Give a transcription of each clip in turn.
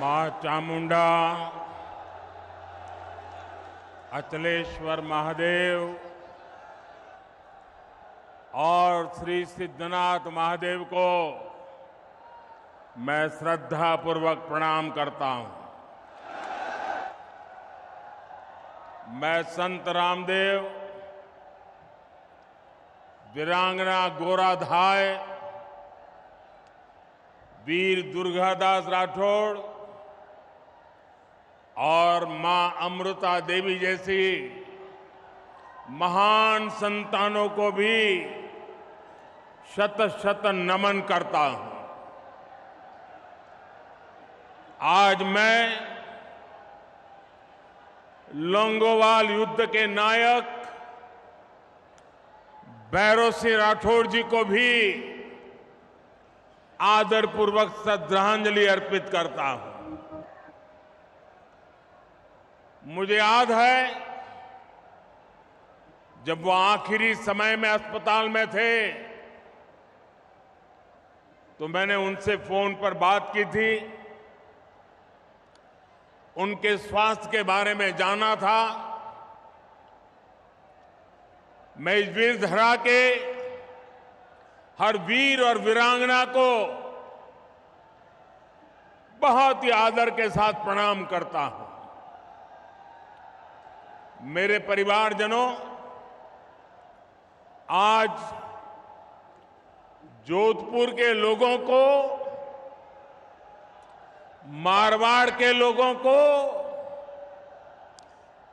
मां चामुंडा, अचलेश्वर महादेव और श्री सिद्धनाथ महादेव को मैं श्रद्धापूर्वक प्रणाम करता हूं। मैं संत रामदेव, वीरांगना गोराधाय, वीर दुर्गादास राठौड़ और मां अमृता देवी जैसी महान संतानों को भी शत शत नमन करता हूं। आज मैं लोंगोवाल युद्ध के नायक भैरव सिंह राठौड़ जी को भी आदरपूर्वक श्रद्धांजलि अर्पित करता हूं। मुझे याद है जब वो आखिरी समय में अस्पताल में थे तो मैंने उनसे फोन पर बात की थी, उनके स्वास्थ्य के बारे में जाना था। मैं इस वीर धरा के हर वीर और वीरांगना को बहुत ही आदर के साथ प्रणाम करता हूं। मेरे परिवारजनों, आज जोधपुर के लोगों को, मारवाड़ के लोगों को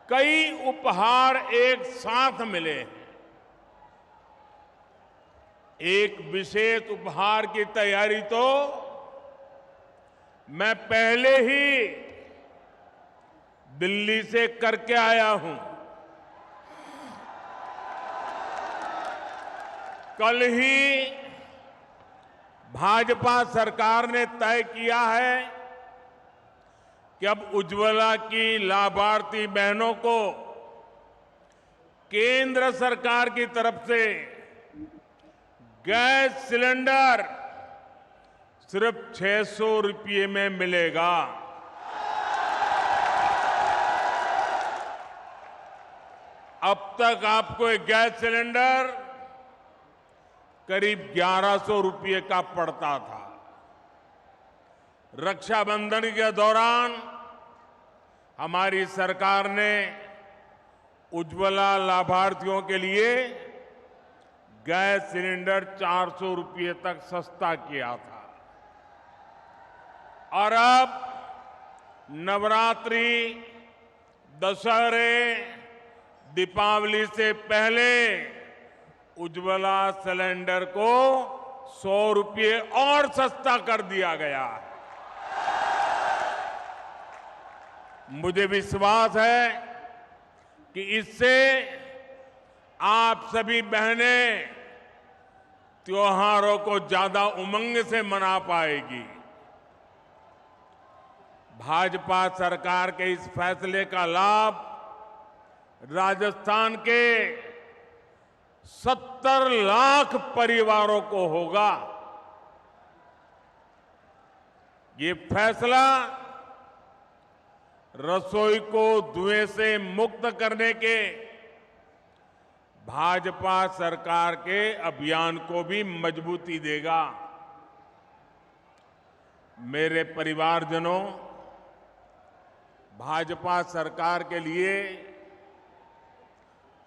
कई उपहार एक साथ मिले हैं। एक विशेष उपहार की तैयारी तो मैं पहले ही दिल्ली से करके आया हूं। कल ही भाजपा सरकार ने तय किया है कि अब उज्ज्वला की लाभार्थी बहनों को केंद्र सरकार की तरफ से गैस सिलेंडर सिर्फ 600 रुपये में मिलेगा। अब तक आपको एक गैस सिलेंडर करीब 1100 रुपये का पड़ता था। रक्षाबंधन के दौरान हमारी सरकार ने उज्ज्वला लाभार्थियों के लिए गैस सिलेंडर 400 रुपये तक सस्ता किया था। और अब नवरात्रि, दशहरे, दीपावली से पहले उज्ज्वला सिलेंडर को 100 रुपये और सस्ता कर दिया गया है। मुझे विश्वास है कि इससे आप सभी बहनें त्योहारों को ज्यादा उमंग से मना पाएगी। भाजपा सरकार के इस फैसले का लाभ राजस्थान के 70 लाख परिवारों को होगा। ये फैसला रसोई को धुएं से मुक्त करने के भाजपा सरकार के अभियान को भी मजबूती देगा। मेरे परिवारजनों, भाजपा सरकार के लिए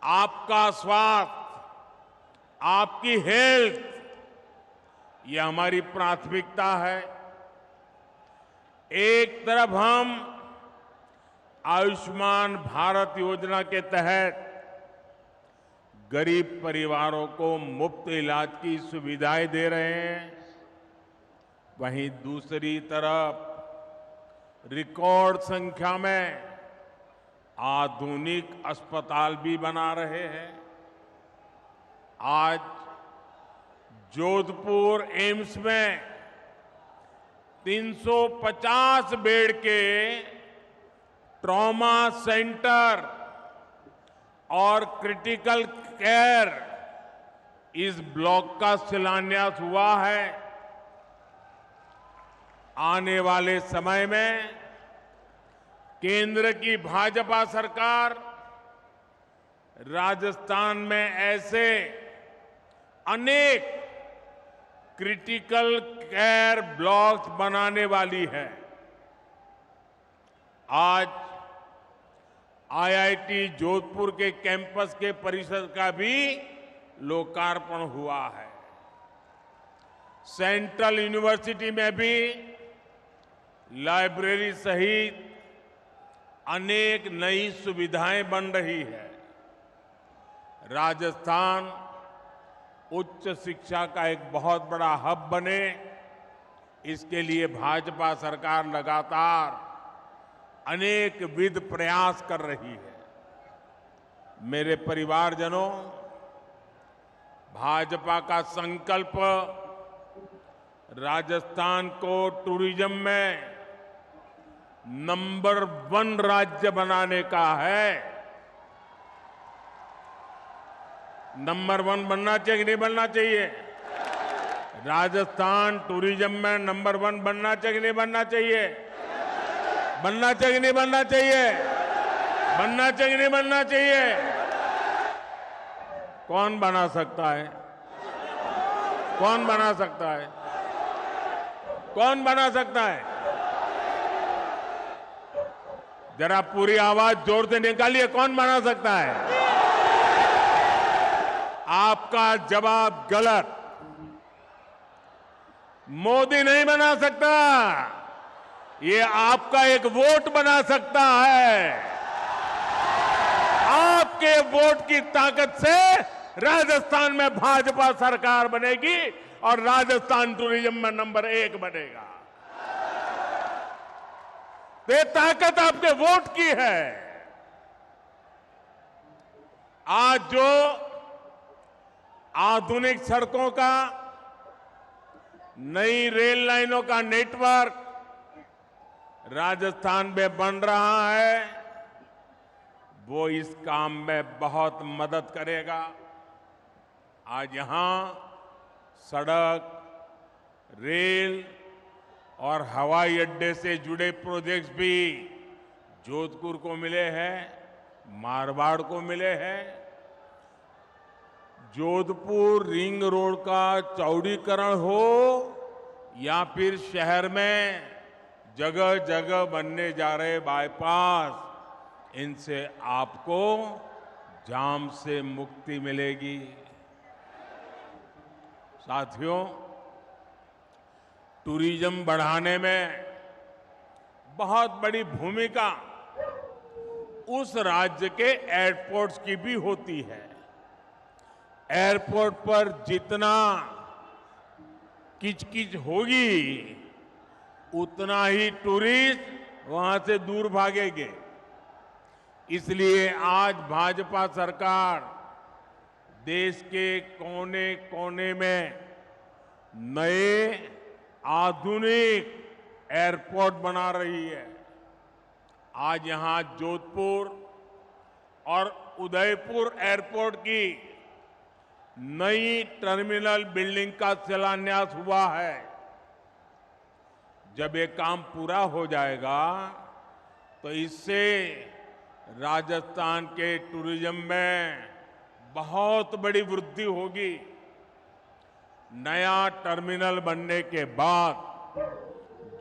आपका स्वास्थ्य, आपकी हेल्थ, ये हमारी प्राथमिकता है। एक तरफ हम आयुष्मान भारत योजना के तहत गरीब परिवारों को मुफ्त इलाज की सुविधाएं दे रहे हैं, वहीं दूसरी तरफ रिकॉर्ड संख्या में आधुनिक अस्पताल भी बना रहे हैं। आज जोधपुर एम्स में 350 बेड के ट्रॉमा सेंटर और क्रिटिकल केयर इस ब्लॉक का शिलान्यास हुआ है। आने वाले समय में केंद्र की भाजपा सरकार राजस्थान में ऐसे अनेक क्रिटिकल केयर ब्लॉक्स बनाने वाली है। आज आईआईटी जोधपुर के कैंपस के परिसर का भी लोकार्पण हुआ है। सेंट्रल यूनिवर्सिटी में भी लाइब्रेरी सहित अनेक नई सुविधाएं बन रही है। राजस्थान उच्च शिक्षा का एक बहुत बड़ा हब बने, इसके लिए भाजपा सरकार लगातार अनेक विध प्रयास कर रही है। मेरे परिवारजनों, भाजपा का संकल्प राजस्थान को टूरिज्म में नंबर 1 राज्य बनाने का है। नंबर 1 बनना चाहिए कि नहीं बनना चाहिए? राजस्थान टूरिज्म में नंबर 1 बनना चाहिए कि नहीं बनना चाहिए? बनना चाहिए कि नहीं बनना चाहिए? बनना चाहिए कि नहीं बनना चाहिए? कौन बना सकता है? कौन बना सकता है? कौन बना सकता है? जरा पूरी आवाज जोर से निकालिए, कौन बना सकता है? आपका जवाब गलत। मोदी नहीं बना सकता, ये आपका एक वोट बना सकता है। आपके वोट की ताकत से राजस्थान में भाजपा सरकार बनेगी और राजस्थान टूरिज्म में नंबर 1 बनेगा। तो ये ताकत आपके वोट की है। आज जो आधुनिक सड़कों का, नई रेल लाइनों का नेटवर्क राजस्थान में बन रहा है, वो इस काम में बहुत मदद करेगा। आज यहां सड़क, रेल और हवाई अड्डे से जुड़े प्रोजेक्ट्स भी जोधपुर को मिले हैं, मारवाड़ को मिले हैं। जोधपुर रिंग रोड का चौड़ीकरण हो या फिर शहर में जगह जगह बनने जा रहे बाईपास, इनसे आपको जाम से मुक्ति मिलेगी। साथियों, टूरिज्म बढ़ाने में बहुत बड़ी भूमिका उस राज्य के एयरपोर्ट्स की भी होती है। एयरपोर्ट पर जितना किचकिच होगी, उतना ही टूरिस्ट वहां से दूर भागेंगे। इसलिए आज भाजपा सरकार देश के कोने कोने में नए आधुनिक एयरपोर्ट बना रही है। आज यहां जोधपुर और उदयपुर एयरपोर्ट की नई टर्मिनल बिल्डिंग का शिलान्यास हुआ है। जब ये काम पूरा हो जाएगा तो इससे राजस्थान के टूरिज्म में बहुत बड़ी वृद्धि होगी। नया टर्मिनल बनने के बाद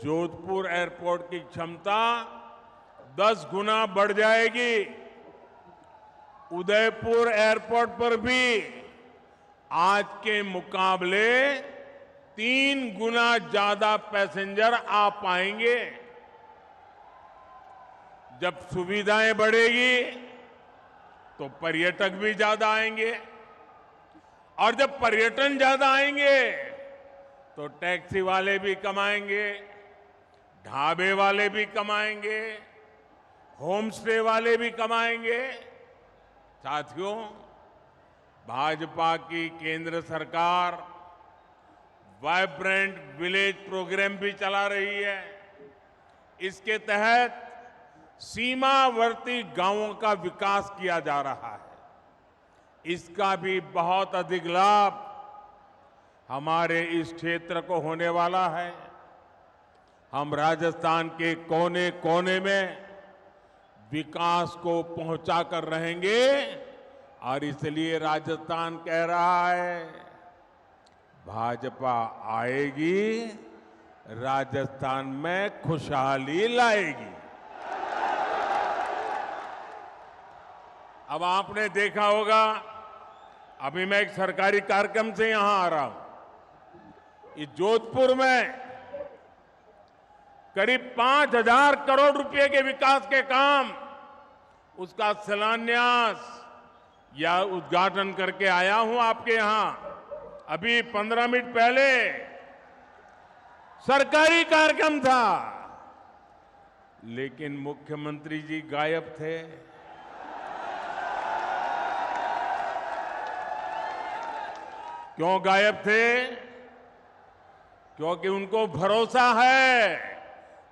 जोधपुर एयरपोर्ट की क्षमता 10 गुना बढ़ जाएगी। उदयपुर एयरपोर्ट पर भी आज के मुकाबले 3 गुना ज्यादा पैसेंजर आ पाएंगे। जब सुविधाएं बढ़ेगी तो पर्यटक भी ज्यादा आएंगे, और जब पर्यटन ज्यादा आएंगे तो टैक्सी वाले भी कमाएंगे, ढाबे वाले भी कमाएंगे, होम स्टे वाले भी कमाएंगे। साथियों, भाजपा की केंद्र सरकार वाइब्रेंट विलेज प्रोग्राम भी चला रही है। इसके तहत सीमावर्ती गांवों का विकास किया जा रहा है। इसका भी बहुत अधिक लाभ हमारे इस क्षेत्र को होने वाला है। हम राजस्थान के कोने कोने में विकास को पहुंचा कर रहेंगे और इसलिए राजस्थान कह रहा है भाजपा आएगी, राजस्थान में खुशहाली लाएगी। अब आपने देखा होगा, अभी मैं एक सरकारी कार्यक्रम से यहां आ रहा हूं। इस जोधपुर में करीब 5,000 करोड़ रुपए के विकास के काम, उसका शिलान्यास या उद्घाटन करके आया हूं आपके यहां। अभी 15 मिनट पहले सरकारी कार्यक्रम था, लेकिन मुख्यमंत्री जी गायब थे। क्यों गायब थे? क्योंकि उनको भरोसा है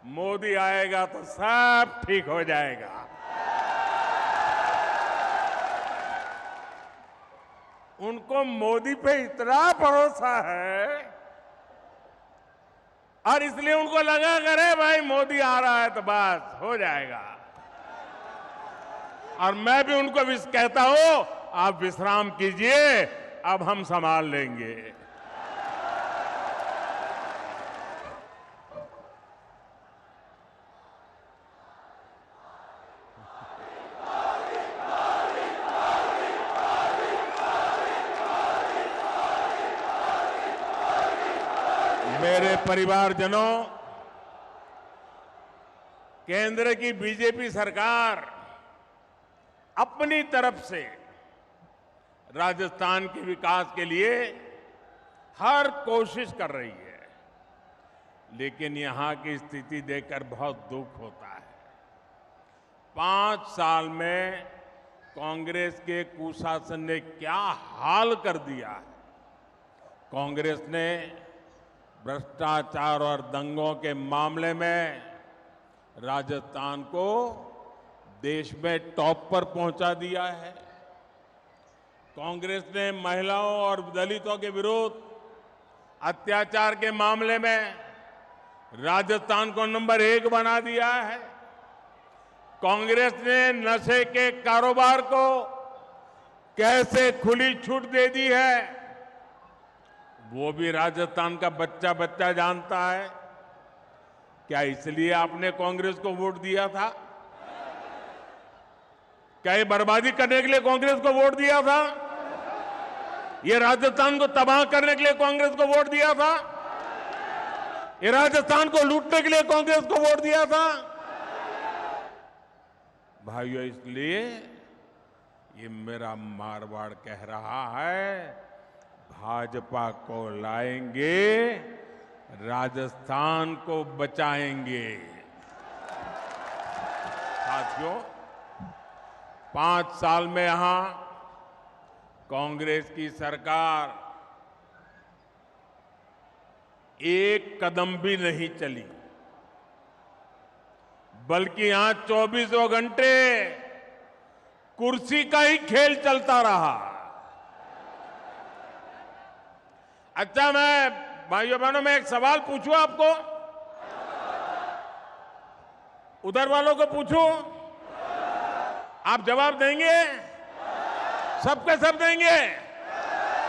मोदी आएगा तो सब ठीक हो जाएगा। उनको मोदी पे इतना भरोसा है और इसलिए उनको लगा करे भाई मोदी आ रहा है तो बस हो जाएगा। और मैं भी उनको कहता हूं आप विश्राम कीजिए, अब हम संभाल लेंगे। मेरे परिवारजनों, केंद्र की बीजेपी सरकार अपनी तरफ से राजस्थान के विकास के लिए हर कोशिश कर रही है, लेकिन यहां की स्थिति देखकर बहुत दुख होता है। 5 साल में कांग्रेस के कुशासन ने क्या हाल कर दिया है। कांग्रेस ने भ्रष्टाचार और दंगों के मामले में राजस्थान को देश में टॉप पर पहुंचा दिया है। कांग्रेस ने महिलाओं और दलितों के विरुद्ध अत्याचार के मामले में राजस्थान को नंबर 1 बना दिया है। कांग्रेस ने नशे के कारोबार को कैसे खुली छूट दे दी है, वो भी राजस्थान का बच्चा बच्चा जानता है। क्या इसलिए आपने कांग्रेस को वोट दिया था? क्या ये बर्बादी करने के लिए कांग्रेस को वोट दिया था? ये राजस्थान को तबाह करने के लिए कांग्रेस को वोट दिया था? ये राजस्थान को लूटने के लिए कांग्रेस को वोट दिया था? भाइयों, इसलिए ये मेरा मारवाड़ कह रहा है भाजपा को लाएंगे, राजस्थान को बचाएंगे। साथियों, 5 साल में यहां कांग्रेस की सरकार एक कदम भी नहीं चली, बल्कि यहां 24 घंटे कुर्सी का ही खेल चलता रहा। अच्छा, मैं भाइयों बहनों में एक सवाल पूछूं आपको, उधर वालों को पूछूं, आप जवाब देंगे? सबके सब देंगे?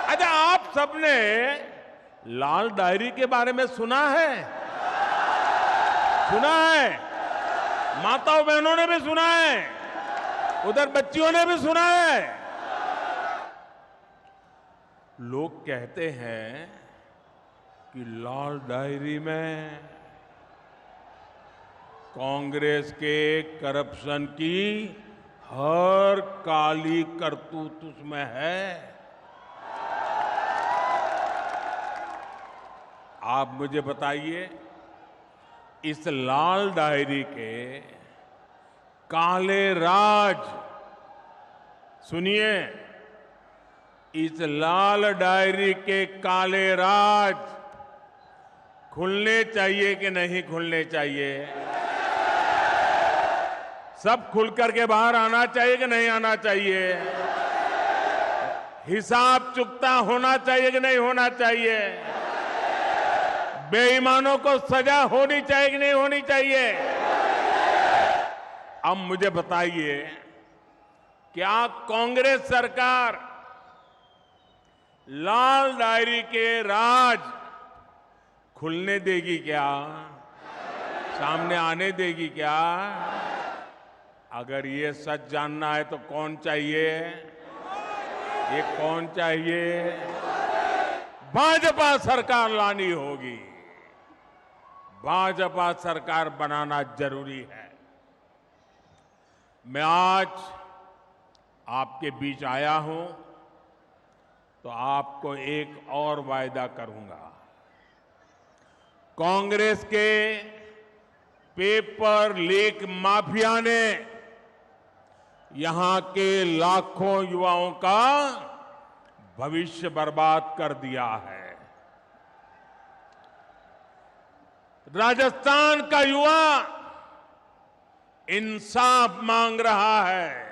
अच्छा, आप सबने लाल डायरी के बारे में सुना है? सुना है? माताओं बहनों ने भी सुना है, उधर बच्चियों ने भी सुना है। लोग कहते हैं कि लाल डायरी में कांग्रेस के करप्शन की हर काली करतूत उसमें है। आप मुझे बताइए, इस लाल डायरी के काले राज, सुनिए, इस लाल डायरी के काले राज खुलने चाहिए कि नहीं खुलने चाहिए? सब खुल करके बाहर आना चाहिए कि नहीं आना चाहिए? हिसाब चुकता होना चाहिए कि नहीं होना चाहिए? बेईमानों को सजा होनी चाहिए कि नहीं होनी चाहिए? अब मुझे बताइए, क्या कांग्रेस सरकार लाल डायरी के राज खुलने देगी क्या? सामने आने देगी क्या? अगर ये सच जानना है तो कौन चाहिए? ये कौन चाहिए? भाजपा सरकार लानी होगी। भाजपा सरकार बनाना जरूरी है। मैं आज आपके बीच आया हूं तो आपको एक और वायदा करूंगा। कांग्रेस के पेपर लीक माफिया ने यहां के लाखों युवाओं का भविष्य बर्बाद कर दिया है। राजस्थान का युवा इंसाफ मांग रहा है।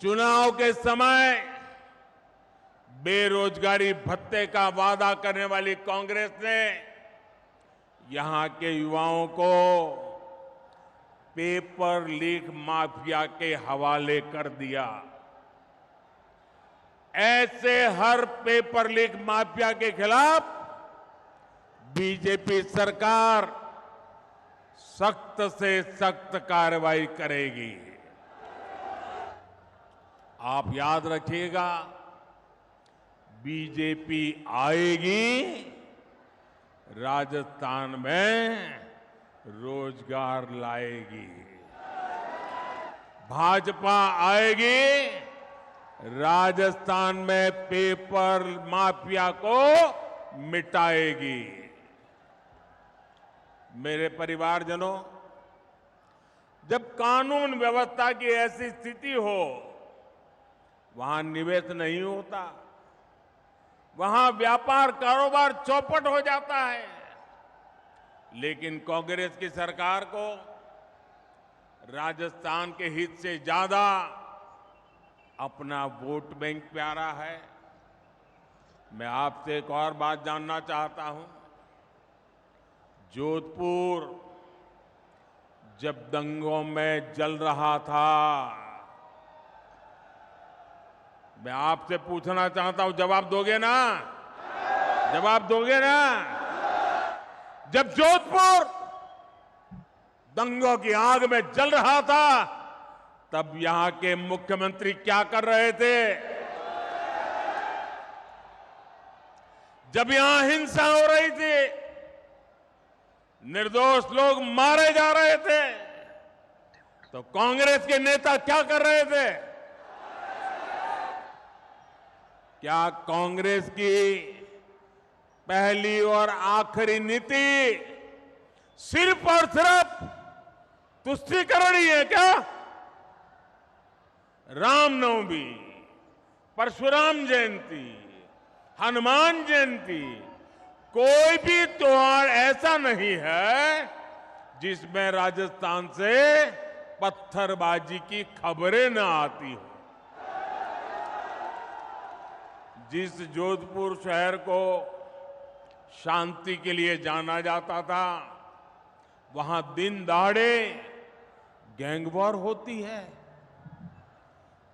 चुनाव के समय बेरोजगारी भत्ते का वादा करने वाली कांग्रेस ने यहां के युवाओं को पेपर लीक माफिया के हवाले कर दिया। ऐसे हर पेपर लीक माफिया के खिलाफ बीजेपी सरकार सख्त से सख्त कार्रवाई करेगी। आप याद रखिएगा, बीजेपी आएगी, राजस्थान में रोजगार लाएगी। भाजपा आएगी, राजस्थान में पेपर माफिया को मिटाएगी। मेरे परिवारजनों, जब कानून व्यवस्था की ऐसी स्थिति हो, वहां निवेश नहीं होता, वहां व्यापार कारोबार चौपट हो जाता है। लेकिन कांग्रेस की सरकार को राजस्थान के हित से ज्यादा अपना वोट बैंक प्यारा है। मैं आपसे एक और बात जानना चाहता हूं। जोधपुर जब दंगों में जल रहा था, मैं आपसे पूछना चाहता हूं, जवाब दोगे ना? जवाब दोगे ना? जब जोधपुर दंगों की आग में जल रहा था, तब यहां के मुख्यमंत्री क्या कर रहे थे? जब यहां हिंसा हो रही थी, निर्दोष लोग मारे जा रहे थे, तो कांग्रेस के नेता क्या कर रहे थे? क्या कांग्रेस की पहली और आखिरी नीति सिर्फ और सिर्फ तुष्टीकरण ही है क्या? रामनवमी, परशुराम जयंती, हनुमान जयंती, कोई भी त्योहार ऐसा नहीं है जिसमें राजस्थान से पत्थरबाजी की खबरें न आती हो। जिस जोधपुर शहर को शांति के लिए जाना जाता था, वहां दिन दहाड़े गैंगवॉर होती है।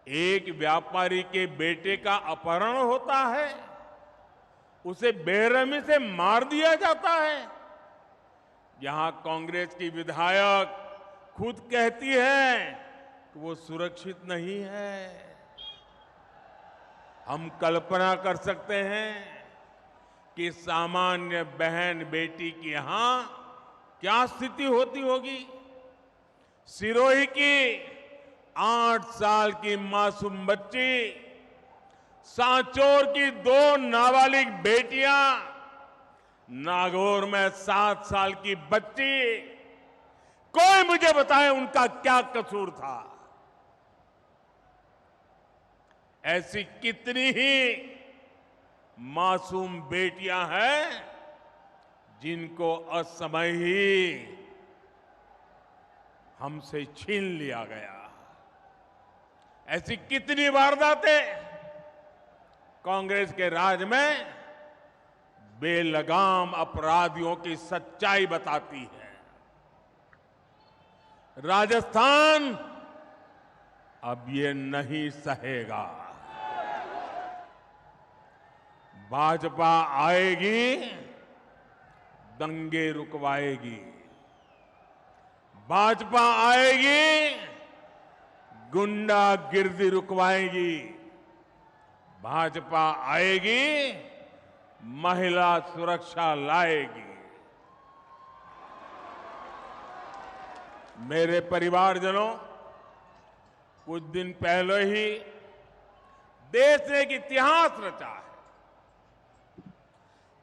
एक व्यापारी के बेटे का अपहरण होता है, उसे बेरहमी से मार दिया जाता है। यहां कांग्रेस की विधायक खुद कहती है कि वो सुरक्षित नहीं है। हम कल्पना कर सकते हैं कि सामान्य बहन बेटी की यहां क्या स्थिति होती होगी। सिरोही की 8 साल की मासूम बच्ची, सांचौर की 2 नाबालिग बेटियां, नागौर में 7 साल की बच्ची, कोई मुझे बताए उनका क्या कसूर था। ऐसी कितनी ही मासूम बेटियां हैं जिनको असमय ही हमसे छीन लिया गया। ऐसी कितनी वारदातें कांग्रेस के राज में बेलगाम अपराधियों की सच्चाई बताती है। राजस्थान अब ये नहीं सहेगा। भाजपा आएगी, दंगे रुकवाएगी। भाजपा आएगी, गुंडागिर्दी रुकवाएगी। भाजपा आएगी, महिला सुरक्षा लाएगी। मेरे परिवारजनों, कुछ दिन पहले ही देश ने एक इतिहास रचा है।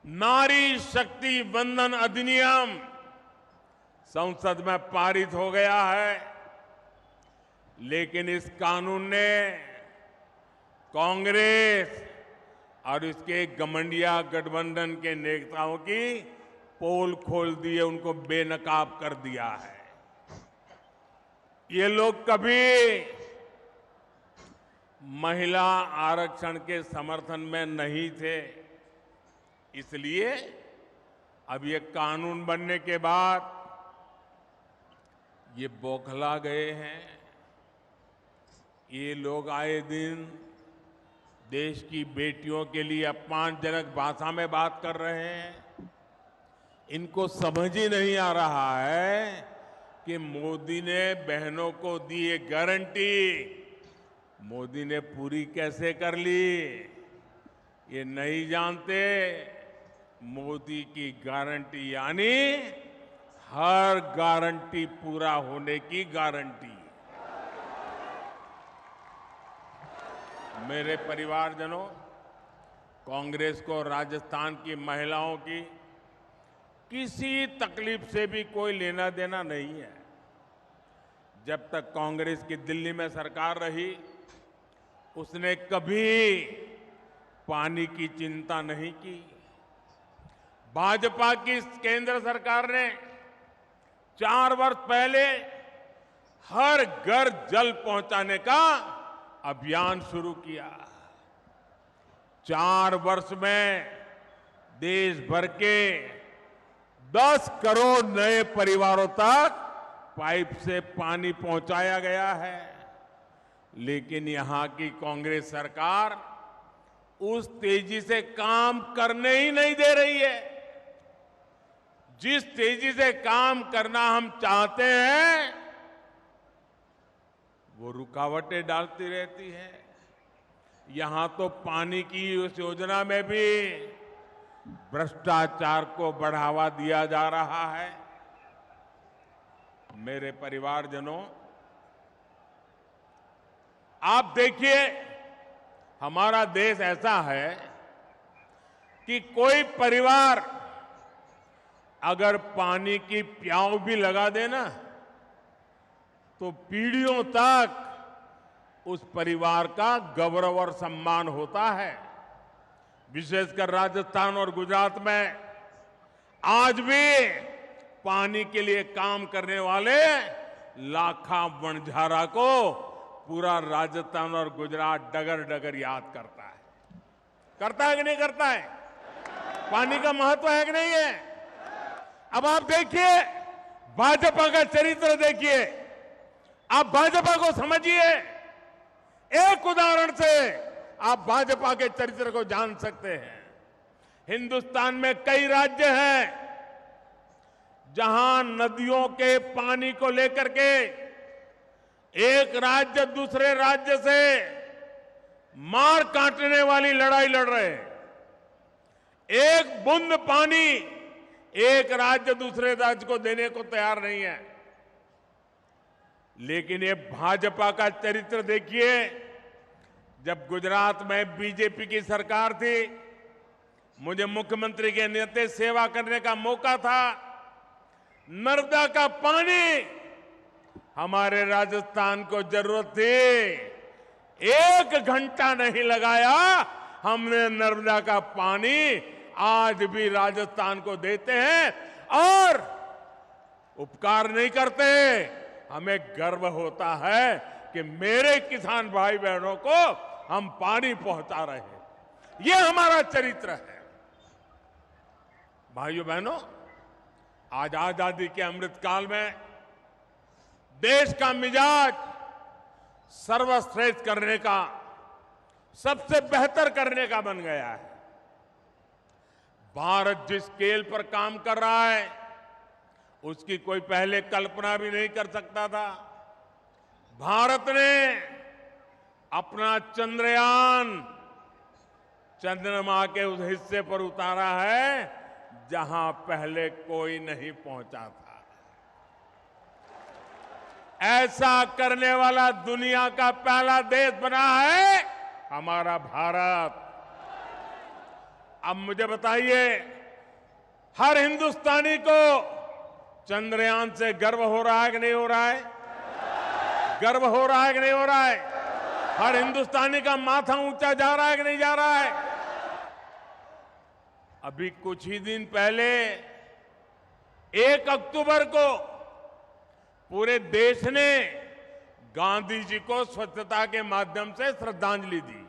नारी शक्ति वंदन अधिनियम संसद में पारित हो गया है, लेकिन इस कानून ने कांग्रेस और इसके घमंडिया गठबंधन के नेताओं की पोल खोल दी है, उनको बेनकाब कर दिया है। ये लोग कभी महिला आरक्षण के समर्थन में नहीं थे, इसलिए अब ये कानून बनने के बाद ये बौखला गए हैं। ये लोग आए दिन देश की बेटियों के लिए अपमानजनक भाषा में बात कर रहे हैं। इनको समझ ही नहीं आ रहा है कि मोदी ने बहनों को दी ये गारंटी मोदी ने पूरी कैसे कर ली। ये नहीं जानते मोदी की गारंटी यानी हर गारंटी पूरा होने की गारंटी। मेरे परिवारजनों, कांग्रेस को राजस्थान की महिलाओं की किसी तकलीफ से भी कोई लेना देना नहीं है। जब तक कांग्रेस की दिल्ली में सरकार रही, उसने कभी पानी की चिंता नहीं की। भाजपा की केंद्र सरकार ने 4 वर्ष पहले हर घर जल पहुंचाने का अभियान शुरू किया। 4 वर्ष में देश भर के 10 करोड़ नए परिवारों तक पाइप से पानी पहुंचाया गया है। लेकिन यहां की कांग्रेस सरकार उस तेजी से काम करने ही नहीं दे रही है। जिस तेजी से काम करना हम चाहते हैं, वो रुकावटें डालती रहती है। यहां तो पानी की उस योजना में भी भ्रष्टाचार को बढ़ावा दिया जा रहा है। मेरे परिवारजनों, आप देखिए, हमारा देश ऐसा है कि कोई परिवार अगर पानी की प्याऊ भी लगा देना तो पीढ़ियों तक उस परिवार का गौरव और सम्मान होता है। विशेषकर राजस्थान और गुजरात में आज भी पानी के लिए काम करने वाले लाखा वणझारा को पूरा राजस्थान और गुजरात डगर डगर याद करता है कि नहीं करता है? पानी का महत्व है कि नहीं है? अब आप देखिए, भाजपा का चरित्र देखिए, आप भाजपा को समझिए। एक उदाहरण से आप भाजपा के चरित्र को जान सकते हैं। हिंदुस्तान में कई राज्य हैं जहां नदियों के पानी को लेकर के एक राज्य दूसरे राज्य से मार काटने वाली लड़ाई लड़ रहे हैं। एक बूंद पानी एक राज्य दूसरे राज्य को देने को तैयार नहीं है। लेकिन ये भाजपा का चरित्र देखिए। जब गुजरात में बीजेपी की सरकार थी, मुझे मुख्यमंत्री के नाते सेवा करने का मौका था। नर्मदा का पानी हमारे राजस्थान को जरूरत थी, 1 घंटा नहीं लगाया, हमने नर्मदा का पानी आज भी राजस्थान को देते हैं और उपकार नहीं करते। हमें गर्व होता है कि मेरे किसान भाई बहनों को हम पानी पहुंचा रहे हैं। ये हमारा चरित्र है। भाइयों बहनों, आज आजादी के अमृत काल में देश का मिजाज सर्वश्रेष्ठ करने का, सबसे बेहतर करने का बन गया है। भारत जिस स्केल पर काम कर रहा है उसकी कोई पहले कल्पना भी नहीं कर सकता था। भारत ने अपना चंद्रयान चंद्रमा के उस हिस्से पर उतारा है जहां पहले कोई नहीं पहुंचा था। ऐसा करने वाला दुनिया का पहला देश बना है हमारा भारत। अब मुझे बताइए, हर हिंदुस्तानी को चंद्रयान से गर्व हो रहा है कि नहीं हो रहा है? गर्व हो रहा है कि नहीं हो रहा है? हर हिंदुस्तानी का माथा ऊंचा जा रहा है कि नहीं जा रहा है? अभी कुछ ही दिन पहले 1 अक्टूबर को पूरे देश ने गांधी जी को स्वच्छता के माध्यम से श्रद्धांजलि दी।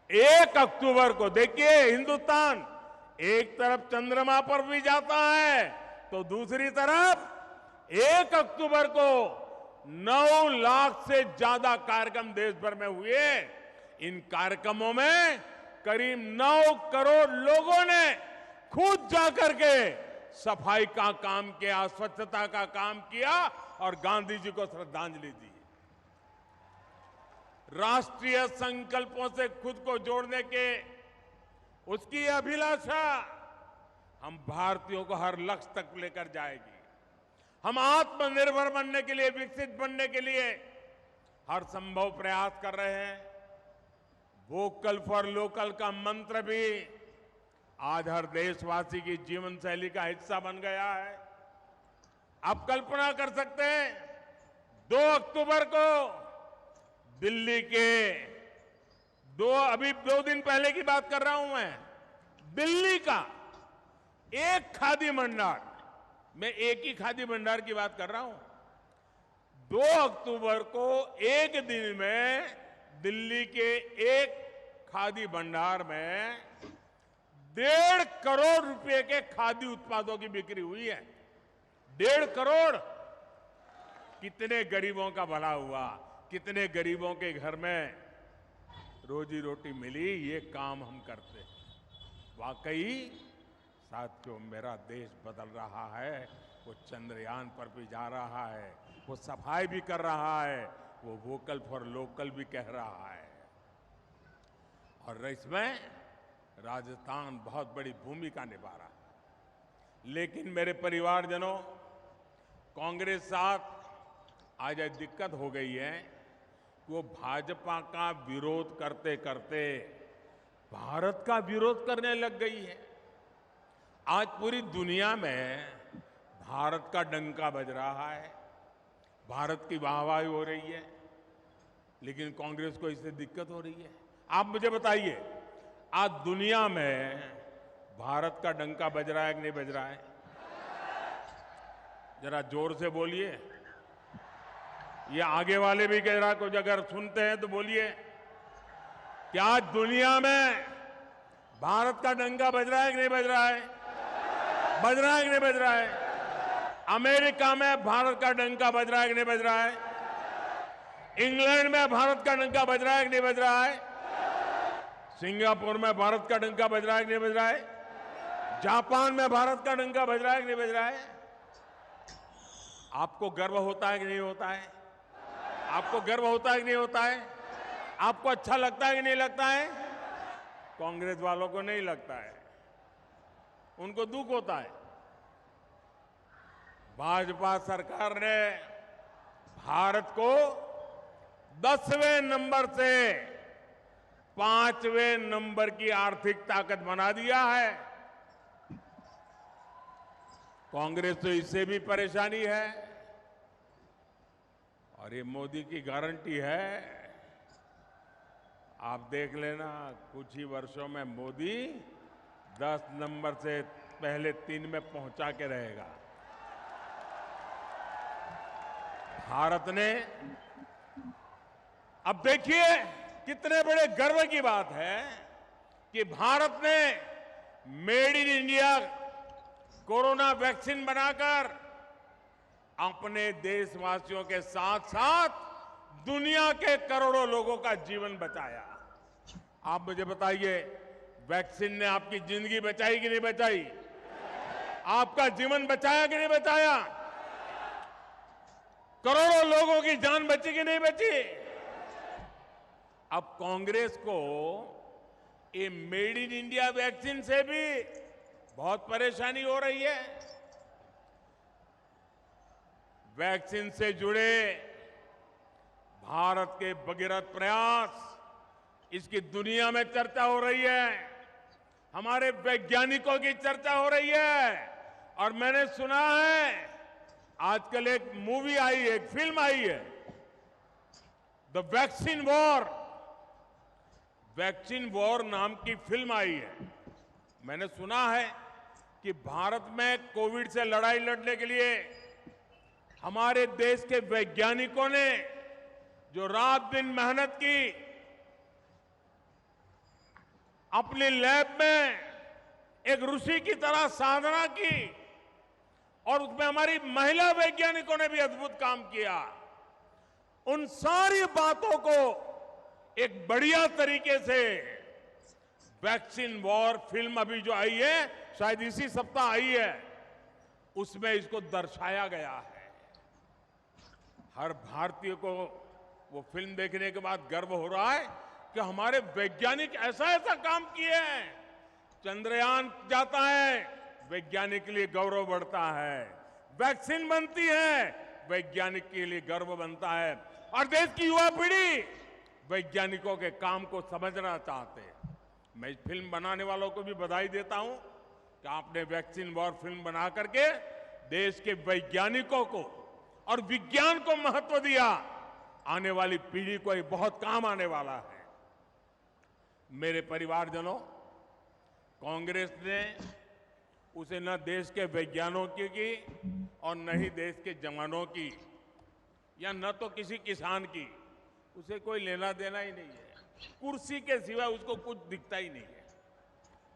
1 अक्टूबर को देखिए, हिंदुस्तान एक तरफ चंद्रमा पर भी जाता है तो दूसरी तरफ 1 अक्टूबर को 9 लाख से ज्यादा कार्यक्रम देश भर में हुए। इन कार्यक्रमों में करीब 9 करोड़ लोगों ने खुद जाकर के सफाई का काम किया, स्वच्छता का काम किया और गांधी जी को श्रद्धांजलि दी। राष्ट्रीय संकल्पों से खुद को जोड़ने के उसकी अभिलाषा हम भारतीयों को हर लक्ष्य तक लेकर जाएगी। हम आत्मनिर्भर बनने के लिए, विकसित बनने के लिए हर संभव प्रयास कर रहे हैं। वोकल फॉर लोकल का मंत्र भी आज हर देशवासी की जीवन शैली का हिस्सा बन गया है। आप कल्पना कर सकते हैं, 2 अक्टूबर को दिल्ली के अभी 2 दिन पहले की बात कर रहा हूं मैं, दिल्ली का एक खादी भंडार, मैं एक ही खादी भंडार की बात कर रहा हूं, 2 अक्टूबर को एक दिन में दिल्ली के एक खादी भंडार में 1.5 करोड़ रुपए के खादी उत्पादों की बिक्री हुई है। 1.5 करोड़। कितने गरीबों का भला हुआ, कितने गरीबों के घर में रोजी रोटी मिली, ये काम हम करते हैं। वाकई साथियों, मेरा देश बदल रहा है। वो चंद्रयान पर भी जा रहा है, वो सफाई भी कर रहा है, वो वोकल फॉर लोकल भी कह रहा है। और इसमें राजस्थान बहुत बड़ी भूमिका निभा रहा है। लेकिन मेरे परिवारजनों, कांग्रेस साथ आज एक दिक्कत हो गई है कि वो भाजपा का विरोध करते करते भारत का विरोध करने लग गई है। आज पूरी दुनिया में भारत का डंका बज रहा है, भारत की वाहवाही हो रही है, लेकिन कांग्रेस को इससे दिक्कत हो रही है। आप मुझे बताइए, आज दुनिया में भारत का डंका बज रहा है कि नहीं बज रहा है? जरा जोर से बोलिए। ये आगे वाले भी कह रहा, कुछ अगर सुनते हैं तो बोलिए। क्या आज दुनिया में भारत का डंका बज रहा है कि नहीं बज रहा है? बज रहा है कि नहीं बज रहा है? अमेरिका में भारत का डंका बज रहा है कि नहीं बज रहा है? इंग्लैंड में भारत का डंका बज रहा है कि नहीं बज रहा है? सिंगापुर में भारत का डंका बज रहा है कि नहीं बज रहा है? जापान में भारत का डंका बज रहा है कि नहीं बज रहा है? आपको गर्व होता है कि नहीं होता है? आपको गर्व होता है कि नहीं होता है? आपको अच्छा लगता है कि नहीं लगता है? कांग्रेस वालों को नहीं लगता है, उनको दुख होता है। भाजपा सरकार ने भारत को 10वें नंबर से 5वें नंबर की आर्थिक ताकत बना दिया है। कांग्रेस तो इससे भी परेशानी है। और ये मोदी की गारंटी है, आप देख लेना, कुछ ही वर्षों में मोदी 10 नंबर से पहले 3 में पहुंचा के रहेगा। भारत ने, अब देखिए कितने बड़े गर्व की बात है कि भारत ने made in India corona vaccine बनाकर अपने देशवासियों के साथ साथ दुनिया के करोड़ों लोगों का जीवन बचाया। आप मुझे बताइए, वैक्सीन ने आपकी जिंदगी बचाई कि नहीं बचाई? आपका जीवन बचाया कि नहीं बचाया? करोड़ों लोगों की जान बची कि नहीं बची? अब कांग्रेस को ये मेड इन इंडिया वैक्सीन से भी बहुत परेशानी हो रही है। वैक्सीन से जुड़े भारत के भगीरथ प्रयास, इसकी दुनिया में चर्चा हो रही है, हमारे वैज्ञानिकों की चर्चा हो रही है। और मैंने सुना है आजकल एक मूवी आई है, एक फिल्म आई है, the vaccine war. Vaccine war नाम की फिल्म आई है। मैंने सुना है कि भारत में कोविड से लड़ाई लड़ने के लिए हमारे देश के वैज्ञानिकों ने जो रात दिन मेहनत की, अपनी लैब में एक ऋषि की तरह साधना की, और उसमें हमारी महिला वैज्ञानिकों ने भी अद्भुत काम किया। उन सारी बातों को एक बढ़िया तरीके से वैक्सीन वॉर फिल्म अभी जो आई है, शायद इसी सप्ताह आई है, उसमें इसको दर्शाया गया है। हर भारतीय को वो फिल्म देखने के बाद गर्व हो रहा है कि हमारे वैज्ञानिक ऐसा ऐसा काम किए हैं। चंद्रयान जाता है, वैज्ञानिक के लिए गौरव बढ़ता है। वैक्सीन बनती है, वैज्ञानिक के लिए गर्व बनता है। और देश की युवा पीढ़ी वैज्ञानिकों के काम को समझना चाहते हैं। मैं इस फिल्म बनाने वालों को भी बधाई देता हूं कि आपने वैक्सीन वॉर फिल्म बना करके देश के वैज्ञानिकों को और विज्ञान को महत्व दिया। आने वाली पीढ़ी को ये बहुत काम आने वाला है। मेरे परिवारजनों, कांग्रेस ने उसे न देश के वैज्ञानिकों की और न ही देश के जवानों की, या न तो किसी किसान की, उसे कोई लेना देना ही नहीं है। कुर्सी के सिवा उसको कुछ दिखता ही नहीं है।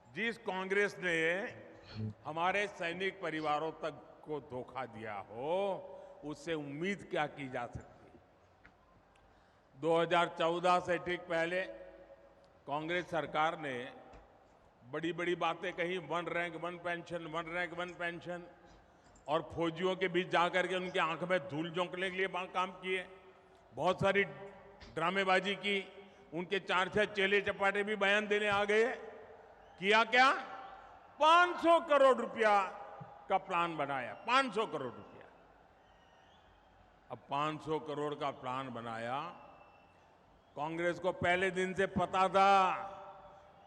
जिस कांग्रेस ने हमारे सैनिक परिवारों तक को धोखा दिया हो, उससे उम्मीद क्या की जा सकती है? 2014 से ठीक पहले कांग्रेस सरकार ने बड़ी बड़ी बातें कही, one rank one pension, one rank one pension, और फौजियों के बीच जाकर के उनकी आंख में धूल झोंकने के लिए काम किए। बहुत सारी ड्रामेबाजी की, उनके 4-6 चेले चपाटे भी बयान देने आ गए। किया क्या? 500 करोड़ रुपया का प्लान बनाया, 500 करोड़ रुपया। अब 500 करोड़ का प्लान बनाया। कांग्रेस को पहले दिन से पता था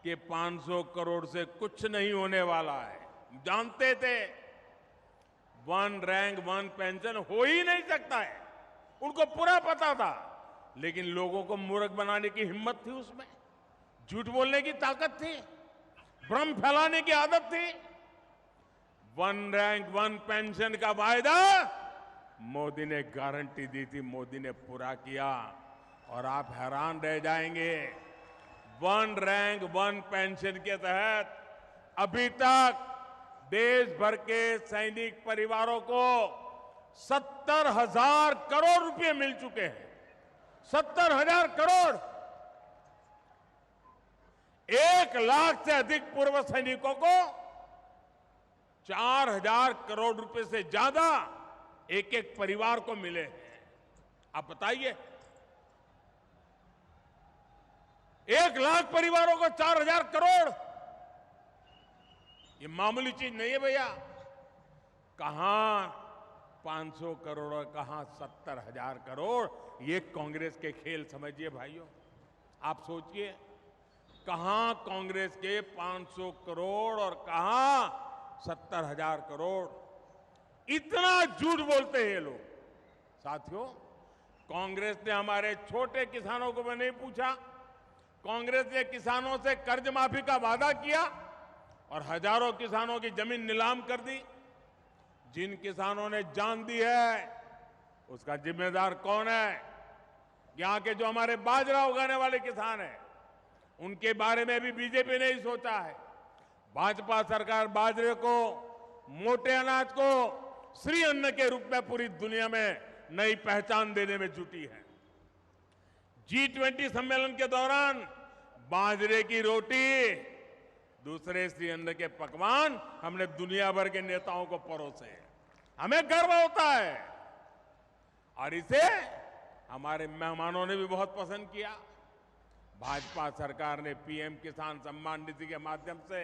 कि 500 करोड़ से कुछ नहीं होने वाला है। जानते थे वन रैंक वन पेंशन हो ही नहीं सकता है, उनको पूरा पता था। लेकिन लोगों को मूर्ख बनाने की हिम्मत थी, उसमें झूठ बोलने की ताकत थी, भ्रम फैलाने की आदत थी। वन रैंक वन पेंशन का वायदा मोदी ने गारंटी दी थी, मोदी ने पूरा किया। और आप हैरान रह जाएंगे, वन रैंक वन पेंशन के तहत अभी तक देश भर के सैनिक परिवारों को 70,000 करोड़ रुपए मिल चुके हैं। 70,000 करोड़। 1 लाख से अधिक पूर्व सैनिकों को 4,000 करोड़ रुपए से ज्यादा एक एक परिवार को मिले हैं। आप बताइए, 1 लाख परिवारों को 4,000 करोड़, ये मामूली चीज नहीं है भैया। कहां 500 करोड़ और कहां 70,000 करोड़, ये कांग्रेस के खेल समझिए भाइयों। आप सोचिए, कहां कांग्रेस के 500 करोड़ और कहां 70,000 करोड़। इतना झूठ बोलते हैं ये लोग। साथियों, कांग्रेस ने हमारे छोटे किसानों को भी नहीं पूछा। कांग्रेस ने किसानों से कर्ज माफी का वादा किया और हजारों किसानों की जमीन नीलाम कर दी। जिन किसानों ने जान दी है, उसका जिम्मेदार कौन है? यहां के जो हमारे बाजरा उगाने वाले किसान हैं, उनके बारे में भी बीजेपी ने ही सोचा है। भाजपा सरकार बाजरे को, मोटे अनाज को श्री अन्न के रूप में पूरी दुनिया में नई पहचान देने में जुटी है। G20 सम्मेलन के दौरान बाजरे की रोटी, दूसरे श्री अन्न के पकवान हमने दुनिया भर के नेताओं को परोसे। हमें गर्व होता है और इसे हमारे मेहमानों ने भी बहुत पसंद किया। भाजपा सरकार ने पीएम किसान सम्मान निधि के माध्यम से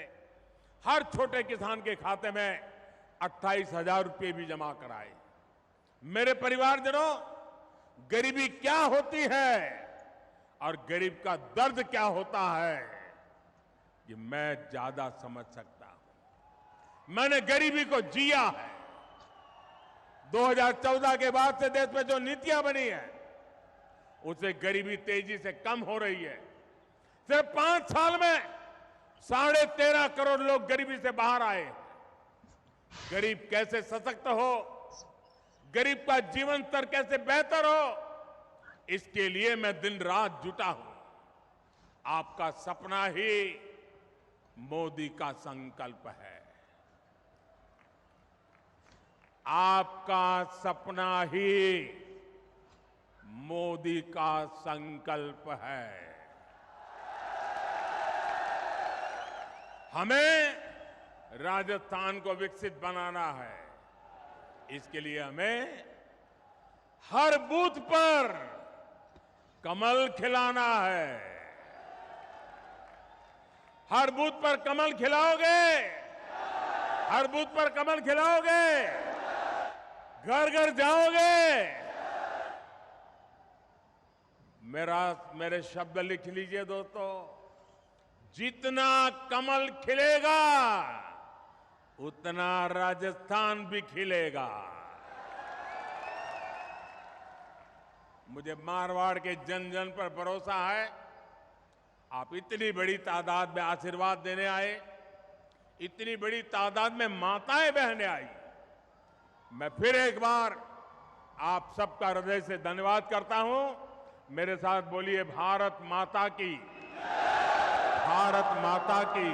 हर छोटे किसान के खाते में 28,000 रुपये भी जमा कराए। मेरे परिवारजनों, गरीबी क्या होती है और गरीब का दर्द क्या होता है, ये मैं ज्यादा समझ सकता हूं। मैंने गरीबी को जिया है। 2014 के बाद से देश में जो नीतियां बनी है, उससे गरीबी तेजी से कम हो रही है। सिर्फ 5 साल में 13.5 करोड़ लोग गरीबी से बाहर आए। गरीब कैसे सशक्त हो, गरीब का जीवन स्तर कैसे बेहतर हो, इसके लिए मैं दिन रात जुटा हूं। आपका सपना ही मोदी का संकल्प है। आपका सपना ही मोदी का संकल्प है। हमें राजस्थान को विकसित बनाना है। इसके लिए हमें हर बूथ पर कमल खिलाना है। हर बूथ पर कमल खिलाओगे, हर बूथ पर कमल खिलाओगे, घर घर जाओगे। मेरे शब्द लिख लीजिए दोस्तों, जितना कमल खिलेगा उतना राजस्थान भी खिलेगा। मुझे मारवाड़ के जन जन पर भरोसा है। आप इतनी बड़ी तादाद में आशीर्वाद देने आए, इतनी बड़ी तादाद में माताएं बहनें आई। मैं फिर एक बार आप सबका हृदय से धन्यवाद करता हूं। मेरे साथ बोलिए, भारत माता की, भारत माता की।